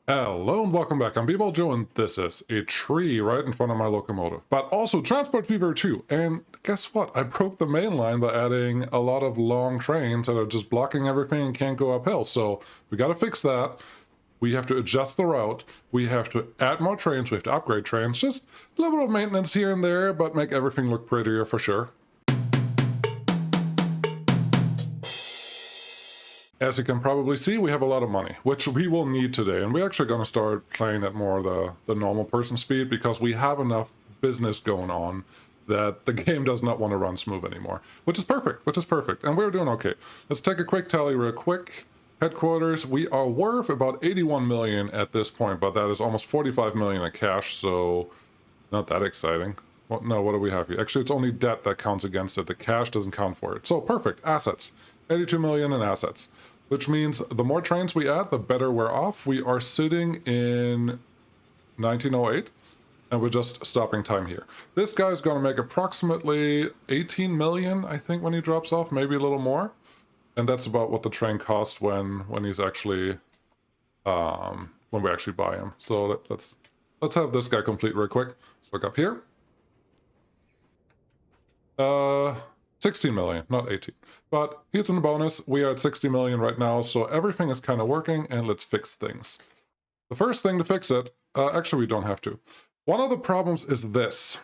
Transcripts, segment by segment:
Hello and welcome back. I'm B-Ball Joe and this is a tree right in front of my locomotive, but also Transport Fever 2. And guess what? I broke the main line by adding a lot of long trains that are just blocking everything and can't go uphill. So we got to fix that. We have to adjust the route. We have to add more trains. We have to upgrade trains. Just a little bit of maintenance here and there, but make everything look prettier for sure. As you can probably see, we have a lot of money, which we will need today. And we're actually going to start playing at more the normal person speed because we have enough business going on that the game does not want to run smooth anymore, which is perfect. And we're doing okay. Let's take a quick tally real quick. Headquarters, we are worth about 81 million at this point, but that is almost 45 million in cash, so not that exciting. Well, no, what do we have here? Actually, it's only debt that counts against it. The cash doesn't count for it. So perfect. Assets. 82 million in assets, which means the more trains we add, the better we're off. We are sitting in 1908, and we're just stopping time here. This guy's going to make approximately 18 million, I think, when he drops off, maybe a little more. And that's about what the train costs when he's actually when we actually buy him. So let's have this guy complete real quick. Let's look up here. 16 million, not 18. But he's in the bonus. We are at 60 million right now, so everything is kind of working, and let's fix things. The first thing to fix it, actually we don't have to. One of the problems is this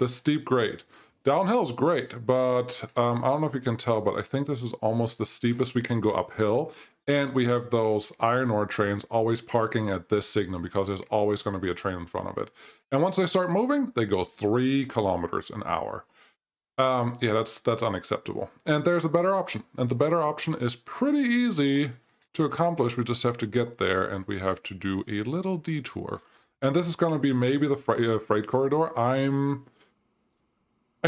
steep grade. Downhill is great, but I don't know if you can tell, but I think this is almost the steepest we can go uphill. And we have those iron ore trains always parking at this signal because there's always going to be a train in front of it. And once they start moving, they go 3 kilometers an hour. Yeah, that's unacceptable. And there's a better option. And the better option is pretty easy to accomplish. We just have to get there, and we have to do a little detour. And this is going to be maybe the freight corridor. I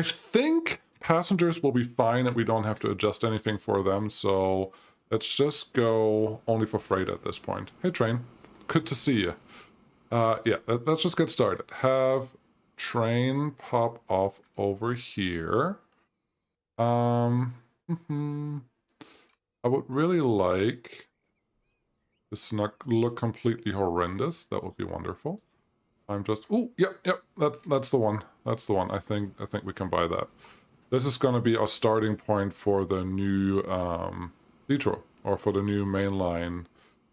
think passengers will be fine and we don't have to adjust anything for them. So let's just go only for freight at this point. Hey, train. Good to see you. Yeah, let's just get started. Have train pop off over here. I would really like this to not look completely horrendous. That would be wonderful. I'm just yep, that's the one. That's the one. I think we can buy that. This is going to be our starting point for the new detour, or for the new mainline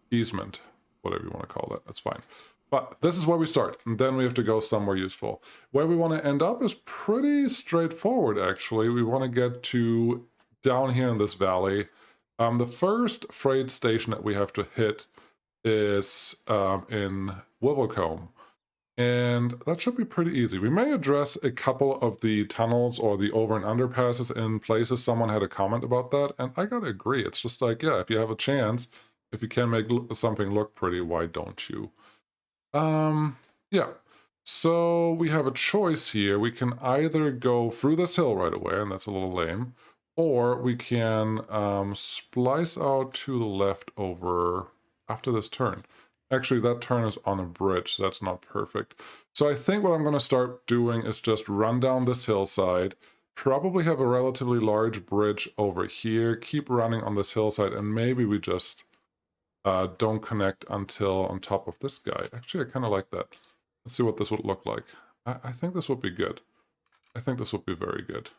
easement, whatever you want to call that. That's fine. But this is where we start, and then we have to go somewhere useful. Where we want to end up is pretty straightforward, actually. We want to get to down here in this valley. The first freight station that we have to hit is in Wivelcombe, and that should be pretty easy. We may address a couple of the tunnels or the over and underpasses in places. Someone had a comment about that, and I gotta agree. It's just like, yeah, if you have a chance, if you can make something look pretty, why don't you? Yeah. So we have a choice here. We can either go through this hill right away, and that's a little lame, or we can splice out to the left over after this turn. Actually, that turn is on a bridge, so that's not perfect. So I think what I'm going to start doing is just run down this hillside, probably have a relatively large bridge over here, keep running on this hillside, and maybe we just don't connect until on top of this guy. Actually, I kind of like that. Let's see what this would look like. I think this would be good. I think this would be very good.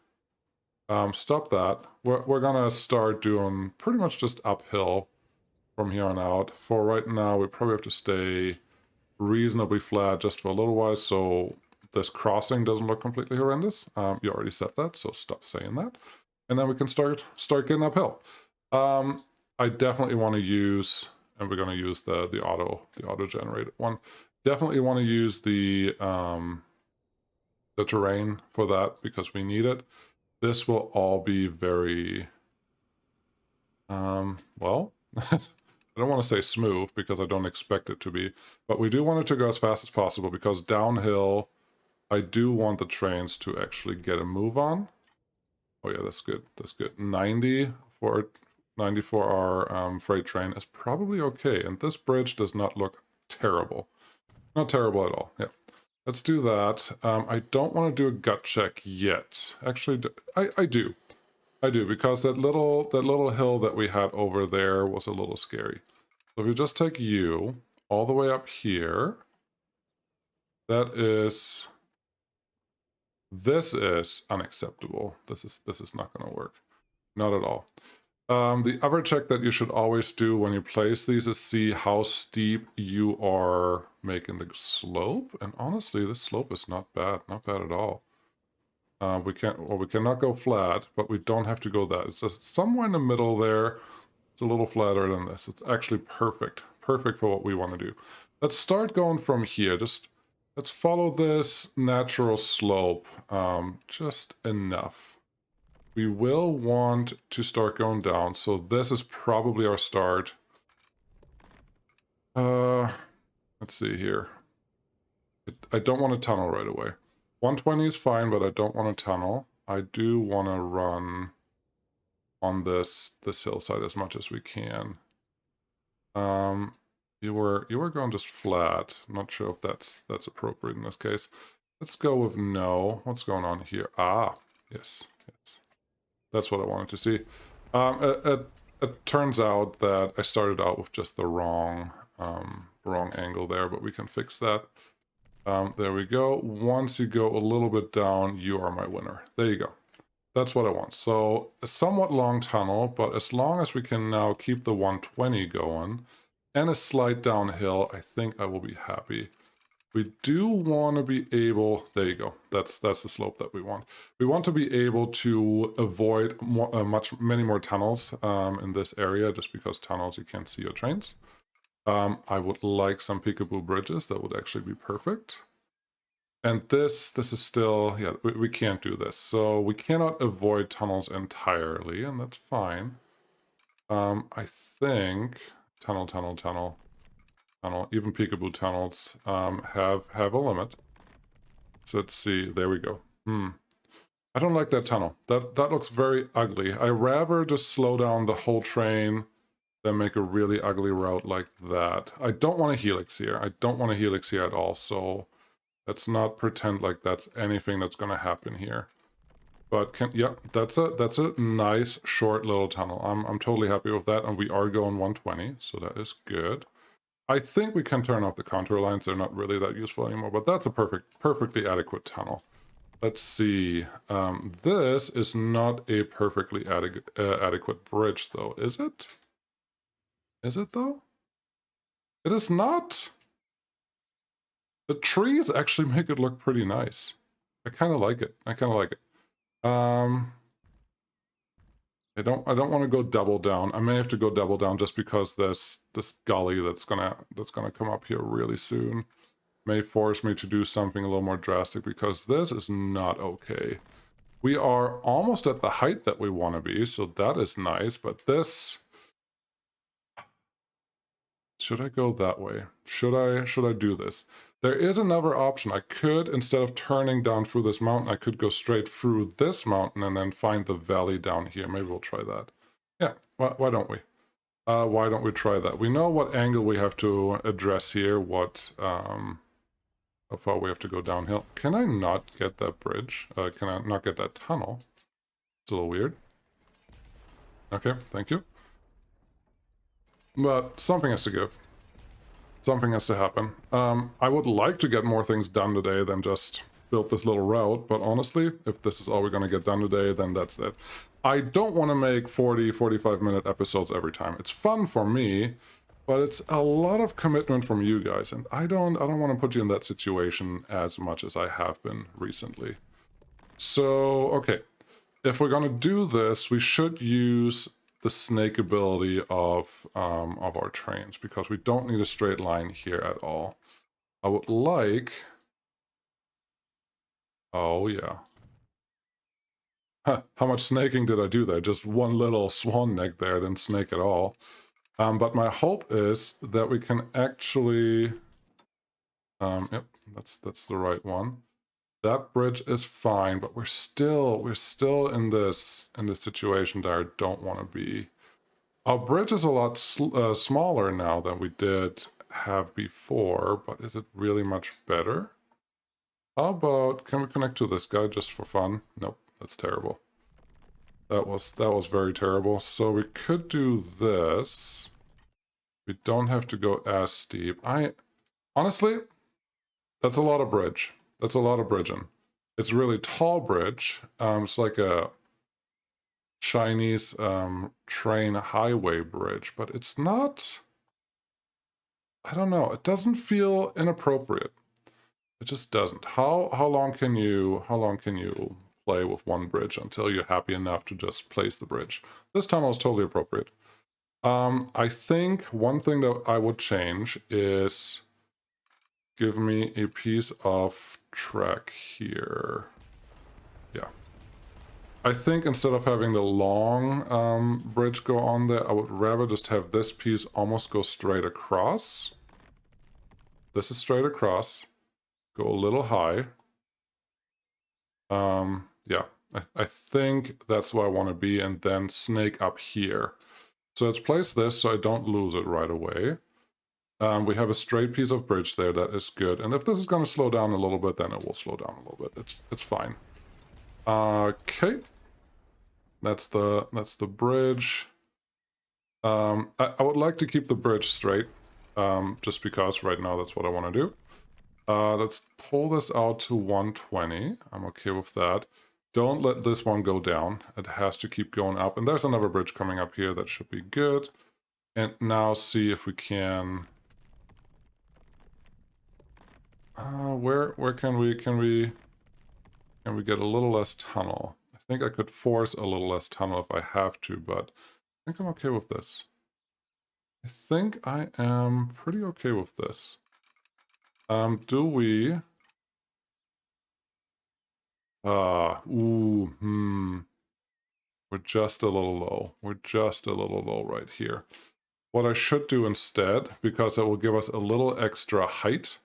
Stop that. We're going to start doing pretty much just uphill from here on out. For right now, we probably have to stay reasonably flat just for a little while, so this crossing doesn't look completely horrendous. You already said that, so stop saying that. And then we can start getting uphill. I definitely want to use, and we're going to use the auto generated one. Definitely want to use the terrain for that because we need it. This will all be very well. I don't want to say smooth because I don't expect it to be, but we do want it to go as fast as possible because downhill, I do want the trains to actually get a move on. Oh yeah, that's good. That's good. 90 for our freight train is probably okay, and this bridge does not look terrible. Not terrible at all. Yeah, let's do that. I don't want to do a gut check yet. Actually, I do. I do, because that little hill that we had over there was a little scary. So if you just take you, all the way up here. That is... This is unacceptable. This is not going to work. Not at all. The other check that you should always do when you place these is see how steep you are making the slope. And honestly, this slope is not bad. Not bad at all. We cannot go flat, but we don't have to go that. It's just somewhere in the middle there. It's a little flatter than this. It's actually perfect. Perfect for what we want to do. Let's start going from here. Just let's follow this natural slope just enough. We will want to start going down, so this is probably our start. Let's see here. I don't want to tunnel right away. 120 is fine, but I don't want to tunnel. I do want to run on this hillside as much as we can. You were going just flat. Not sure if that's appropriate in this case. Let's go with no. What's going on here? Ah, yes. That's what I wanted to see. It turns out that I started out with just the wrong angle there, but we can fix that. There we go. Once you go a little bit down, you are my winner. There you go. That's what I want. So a somewhat long tunnel, but as long as we can now keep the 120 going and a slight downhill, I think I will be happy. We do want to be able... There you go. That's the slope that we want. We want to be able to avoid many more tunnels in this area, just because tunnels you can't see your trains. I would like some peekaboo bridges. That would actually be perfect. And this is still... Yeah, we can't do this. So we cannot avoid tunnels entirely, and that's fine. I think... Tunnel. Even peekaboo tunnels have a limit. So let's see. There we go. I don't like that tunnel. That looks very ugly. I rather just slow down the whole train than make a really ugly route like that. I don't want a helix here. I don't want a helix here at all. So let's not pretend like that's anything that's going to happen here. But yeah, that's a nice short little tunnel. I'm totally happy with that, and we are going 120, so that is good. I think we can turn off the contour lines. They're not really that useful anymore, but that's a perfectly adequate tunnel. Let's see. This is not a perfectly adequate bridge, though, is it? Is it, though? It is not. The trees actually make it look pretty nice. I kind of like it. I don't want to go double down. I may have to go double down just because this gully that's gonna come up here really soon may force me to do something a little more drastic, because this is not okay. We are almost at the height that we want to be, so that is nice, but this... Should I go that way? Should I do this? There is another option. I could, instead of turning down through this mountain, I could go straight through this mountain and then find the valley down here. Maybe we'll try that. Yeah, why don't we? Why don't we try that? We know what angle we have to address here, how far we have to go downhill. Can I not get that bridge? Can I not get that tunnel? It's a little weird. Okay, thank you. But something has to give. Something has to happen. I would like to get more things done today than just build this little route, but honestly, if this is all we're going to get done today, then that's it. I don't want to make 45-minute episodes every time. It's fun for me, but it's a lot of commitment from you guys, and I don't want to put you in that situation as much as I have been recently. So, okay. If we're going to do this, we should use the snake ability of our trains, because we don't need a straight line here at all. I would like... Oh, yeah. Huh, how much snaking did I do there? Just one little swan neck there, didn't snake at all. But my hope is that we can actually... Yep, that's the right one. That bridge is fine, but we're still in this situation that I don't want to be. Our bridge is a lot smaller now than we did have before, but is it really much better? How about, can we connect to this guy just for fun? Nope, that's terrible. That was very terrible. So we could do this. We don't have to go as steep. Honestly, that's a lot of bridge. That's a lot of bridging. It's a really tall bridge. It's like a Chinese train highway bridge, but it's not, I don't know, it doesn't feel inappropriate. It just doesn't. How long can you play with one bridge until you're happy enough to just place the bridge? This tunnel is totally appropriate. I think one thing that I would change is give me a piece of track here. Yeah. I think instead of having the long bridge go on there, I would rather just have this piece almost go straight across. This is straight across. Go a little high. Yeah, I think that's where I want to be, and then snake up here. So let's place this so I don't lose it right away. We have a straight piece of bridge there. That is good. And if this is going to slow down a little bit, then it will slow down a little bit. It's fine. Okay. That's the bridge. I would like to keep the bridge straight, just because right now that's what I want to do. Let's pull this out to 120. I'm okay with that. Don't let this one go down. It has to keep going up. And there's another bridge coming up here. That should be good. And now see if we can... where can we get a little less tunnel? I think I could force a little less tunnel if I have to, but I think I'm okay with this. I think I am pretty okay with this. Do we... We're just a little low. We're just a little low right here. What I should do instead, because it will give us a little extra height,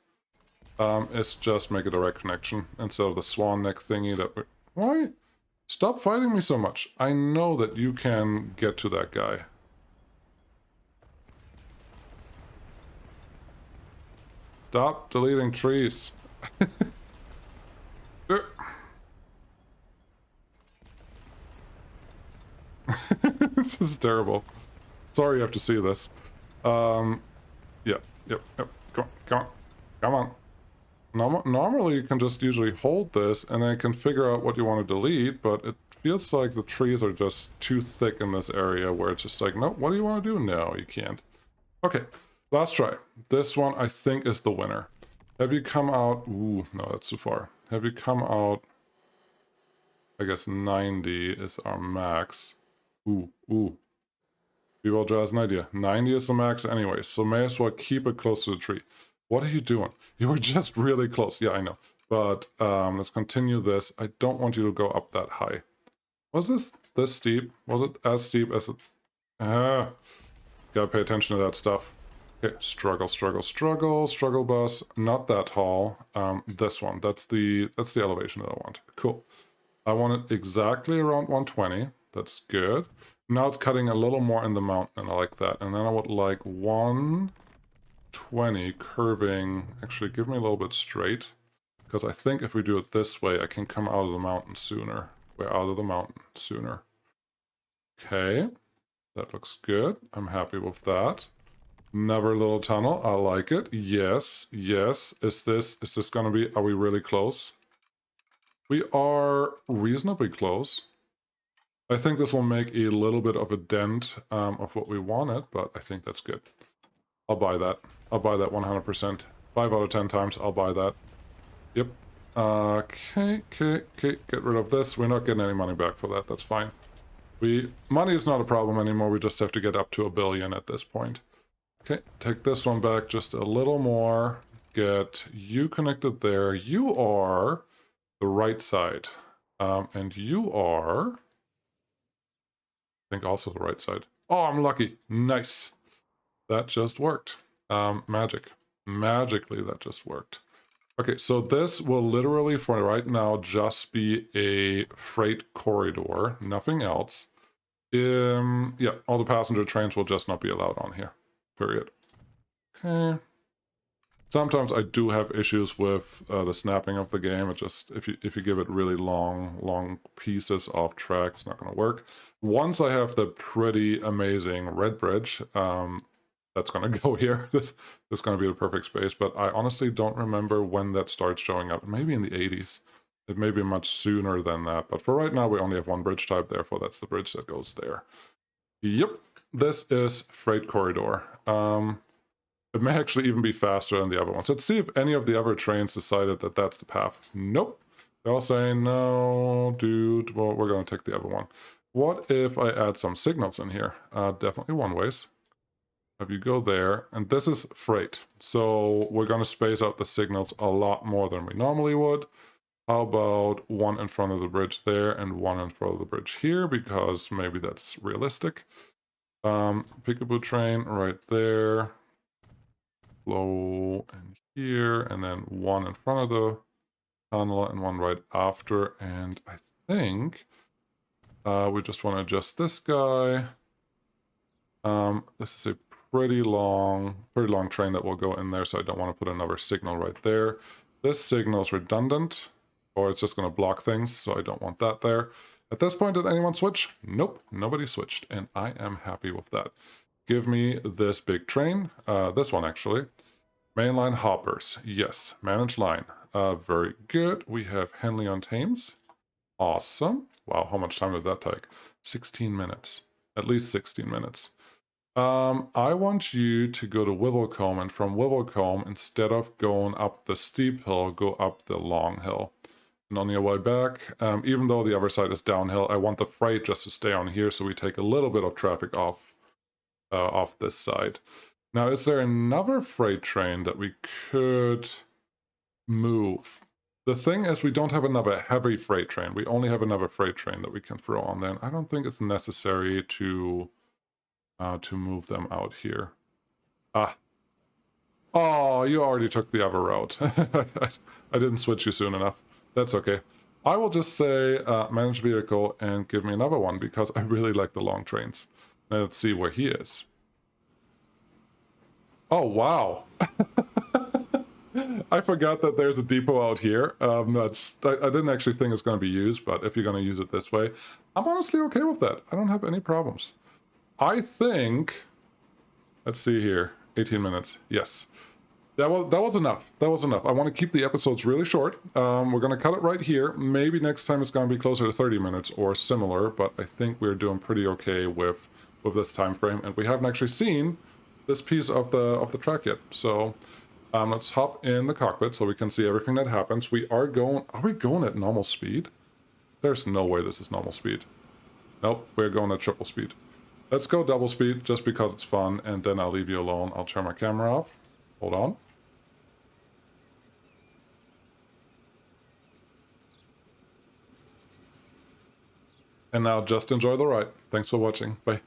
is just make a direct connection instead of the swan neck thingy that we... Why? Stop fighting me so much. I know that you can get to that guy. Stop deleting trees. This is terrible. Sorry you have to see this. Yep. Come on. Normally you can just usually hold this and then you can figure out what you want to delete, but it feels like the trees are just too thick in this area where it's just like, no, what do you want to do? No, you can't. Okay, last try. This one I think is the winner. Have you come out... Ooh, no, that's too far. Have you come out... I guess 90 is our max. Ooh. B-Ball has an idea. 90 is the max anyway, so may as well keep it close to the tree. What are you doing? You were just really close. Yeah, I know. But let's continue this. I don't want you to go up that high. Was this steep? Was it as steep as it... Gotta pay attention to that stuff. Okay, struggle bus. Not that tall. This one. That's the elevation that I want. Cool. I want it exactly around 120. That's good. Now it's cutting a little more in the mountain. I like that. And then I would like 120 curving. Actually, give me a little bit straight. Because I think if we do it this way, I can come out of the mountain sooner. We're out of the mountain sooner. Okay. That looks good. I'm happy with that. Another little tunnel. I like it. Yes. Is this going to be... Are we really close? We are reasonably close. I think this will make a little bit of a dent of what we wanted, but I think that's good. I'll buy that. I'll buy that 100%. 5 out of 10 times, I'll buy that. Yep. Okay. Get rid of this. We're not getting any money back for that. That's fine. Money is not a problem anymore. We just have to get up to 1 billion at this point. Okay, take this one back just a little more. Get you connected there. You are the right side. And you are... I think also the right side. Oh, I'm lucky. Nice. That just worked. Magically, that just worked. Okay, so this will literally, for right now, just be a freight corridor. Nothing else. Yeah, all the passenger trains will just not be allowed on here. Period. Okay. Sometimes I do have issues with the snapping of the game. It just, if you give it really long pieces of track, it's not going to work. Once I have the pretty amazing red bridge, that's going to go here. This is going to be the perfect space, but I honestly don't remember when that starts showing up. Maybe in the 80s. It may be much sooner than that, but for right now, we only have one bridge type, therefore that's the bridge that goes there. Yep, this is freight corridor. It may actually even be faster than the other ones. Let's see if any of the other trains decided that that's the path. Nope. They're all saying, no, dude, well, we're going to take the other one. What if I add some signals in here? Definitely one-ways. Have you go there, and this is freight. So we're going to space out the signals a lot more than we normally would. How about one in front of the bridge there and one in front of the bridge here, because maybe that's realistic. Peekaboo train right there. Flow in here, and then one in front of the tunnel and one right after. And I think we just want to adjust this guy. This is a pretty long train that will go in there, so I don't want to put another signal right there. This signal is redundant, or it's just going to block things, so I don't want that there. At this point, did anyone switch? Nope, nobody switched, and I am happy with that. Give me this big train, this one actually. Mainline hoppers, yes. Managed line, very good. We have Henley on Thames, awesome. Wow, how much time did that take? 16 minutes, at least 16 minutes. I want you to go to Wivelcombe, and from Wivelcombe, instead of going up the steep hill, go up the long hill. And on your way back, even though the other side is downhill, I want the freight just to stay on here, so we take a little bit of traffic off this side. Now, is there another freight train that we could move? The thing is, we don't have another heavy freight train. We only have another freight train that we can throw on there. And I don't think it's necessary to move them out here. Oh, you already took the other route. I didn't switch you soon enough. That's okay. I will just say manage vehicle and give me another one, because I really like the long trains. Let's see where he is. Oh, wow. I forgot that there's a depot out here. I didn't actually think it's going to be used, but if you're going to use it this way, I'm honestly okay with that. I don't have any problems. I think, let's see here, 18 minutes. Yes, that was enough. That was enough. I want to keep the episodes really short. We're going to cut it right here. Maybe next time it's going to be closer to 30 minutes or similar, but I think we're doing pretty okay with this time frame, and we haven't actually seen this piece of the track yet. So let's hop in the cockpit so we can see everything that happens. Are we going at normal speed? There's no way this is normal speed. Nope, we're going at triple speed. Let's go double speed just because it's fun, and then I'll leave you alone. I'll turn my camera off. Hold on. And now just enjoy the ride. Thanks for watching. Bye.